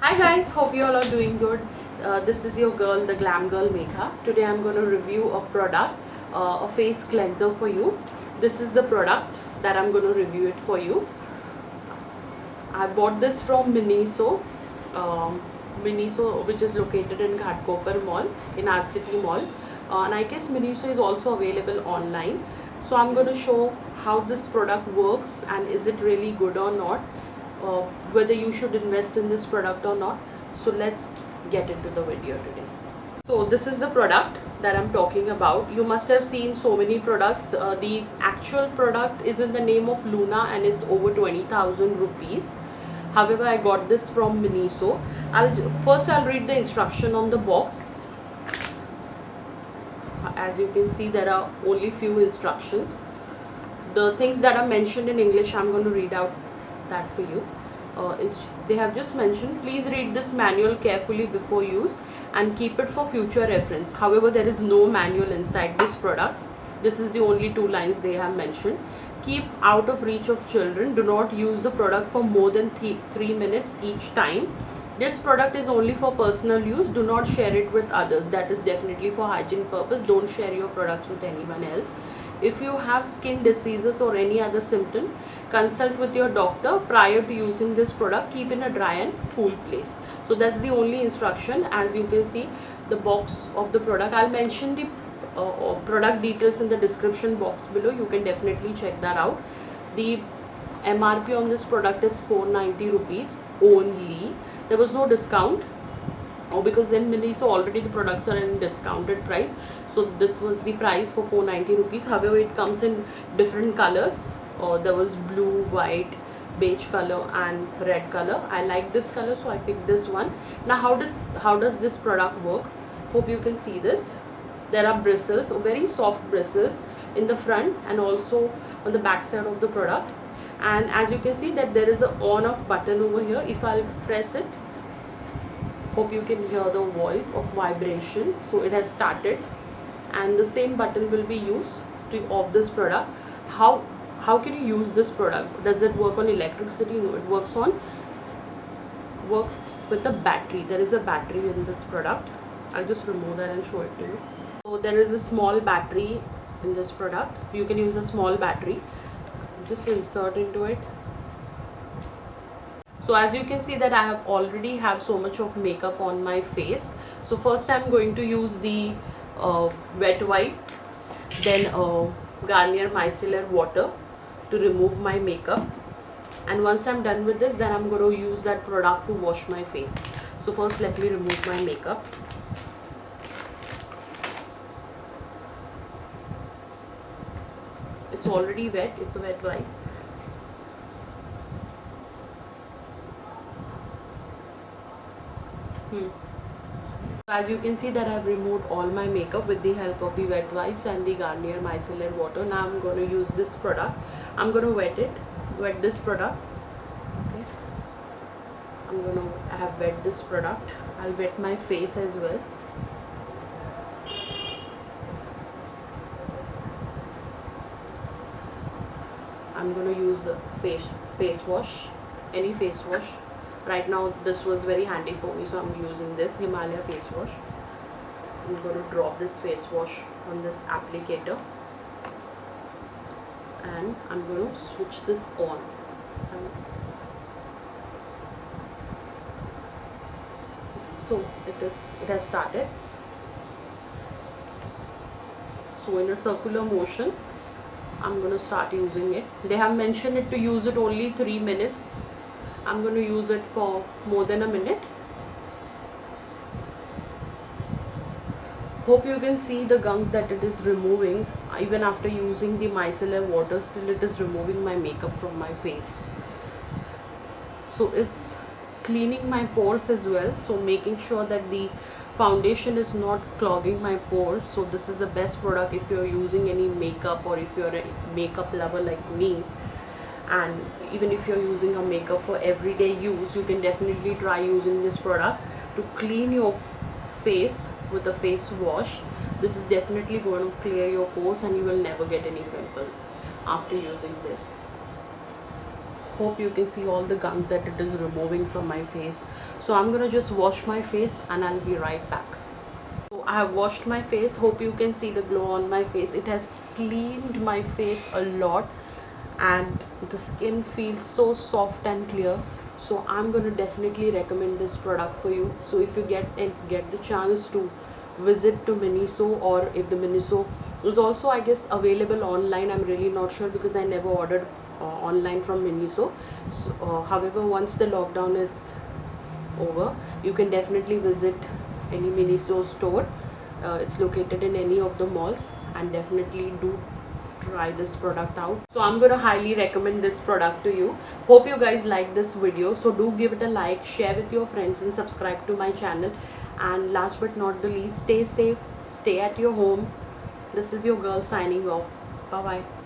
Hi guys, hope you all are doing good. This is your girl, the Glam Girl Megha. Today I'm going to review a product, a face cleanser for you. This is the product that I'm going to review it for you. I bought this from Miniso, which is located in Ghatkopar Mall, in our city mall. And I guess Miniso is also available online. So I'm going to show how this product works and is it really good or not, uh, whether you should invest in this product or not. So let's get into the video today. So this is the product that I'm talking about. You must have seen so many products. The actual product is in the name of Luna and it's over 20,000 rupees. However, I got this from Miniso. I'll read the instruction on the box. As you can see, there are only few instructions. The things that are mentioned in English, I'm going to read out that for you. They have just mentioned, please read this manual carefully before use and keep it for future reference. However, there is no manual inside this product. This is the only two lines they have mentioned. Keep out of reach of children. Do not use the product for more than 3 minutes each time. This product is only for personal use. Do not share it with others. That is definitely for hygiene purpose. Don't share your products with anyone else. If you have skin diseases or any other symptom, consult with your doctor prior to using this product. Keep in a dry and cool place. So that's the only instruction. As you can see, the box of the product, I'll mention the product details in the description box below. You can definitely check that out. The MRP on this product is 490 rupees only. There was no discount, because in Miniso already the products are in discounted price. So this was the price for 490 rupees. However, it comes in different colors. There was blue, white, beige color and red color. I like this color, so I picked this one. Now how does this product work? Hope you can see this. There are bristles, very soft bristles in the front and also on the back side of the product. And as you can see that there is a on off button over here. If I'll press it, hope you can hear the voice of vibration. So it has started, and the same button will be used to off this product. How can you use this product? Does it work on electricity? No, it works with a battery. There is a battery in this product. I'll just remove that and show it to you. So there is a small battery in this product. You can use a small battery. Just insert into it. So as you can see that I have already have so much of makeup on my face. So first I'm going to use the wet wipe, then Garnier micellar water to remove my makeup. And once I'm done with this, then I'm going to use that product to wash my face. So first let me remove my makeup. It's already wet, it's a wet wipe. As you can see that I have removed all my makeup with the help of the wet wipes and the Garnier micellar water. Now I'm going to use this product. I'm going to wet this product. Okay. I have wet this product. I'll wet my face as well. I'm going to use the face wash, any face wash. Right now this was very handy for me, so I'm using this Himalaya face wash. I'm going to drop this face wash on this applicator and I'm going to switch this on. So it has started. So in a circular motion I'm going to start using it. They have mentioned it to use it only 3 minutes. I'm going to use it for more than a minute. Hope you can see the gunk that it is removing. Even after using the micellar water, still it is removing my makeup from my face. So it's cleaning my pores as well, so making sure that the foundation is not clogging my pores. So this is the best product if you're using any makeup, or if you're a makeup lover like me, and even if you're using a makeup for everyday use, you can definitely try using this product to clean your face with a face wash. This is definitely going to clear your pores and you will never get any pimple after using this. hope you can see all the gunk that it is removing from my face. So I'm gonna just wash my face and I'll be right back. So I have washed my face. Hope you can see the glow on my face. It has cleaned my face a lot and the skin feels so soft and clear. So I'm going to definitely recommend this product for you. So if you get the chance to visit to Miniso, or if the Miniso is also, I guess, available online, I'm really not sure because I never ordered online from Miniso. So, however, once the lockdown is over, you can definitely visit any Miniso store. It's located in any of the malls, and definitely do try this product out. So I'm going to highly recommend this product to you. Hope you guys like this video. So do give it a like, share with your friends, and subscribe to my channel. And last but not the least, stay safe, stay at your home. This is your girl signing off. Bye bye.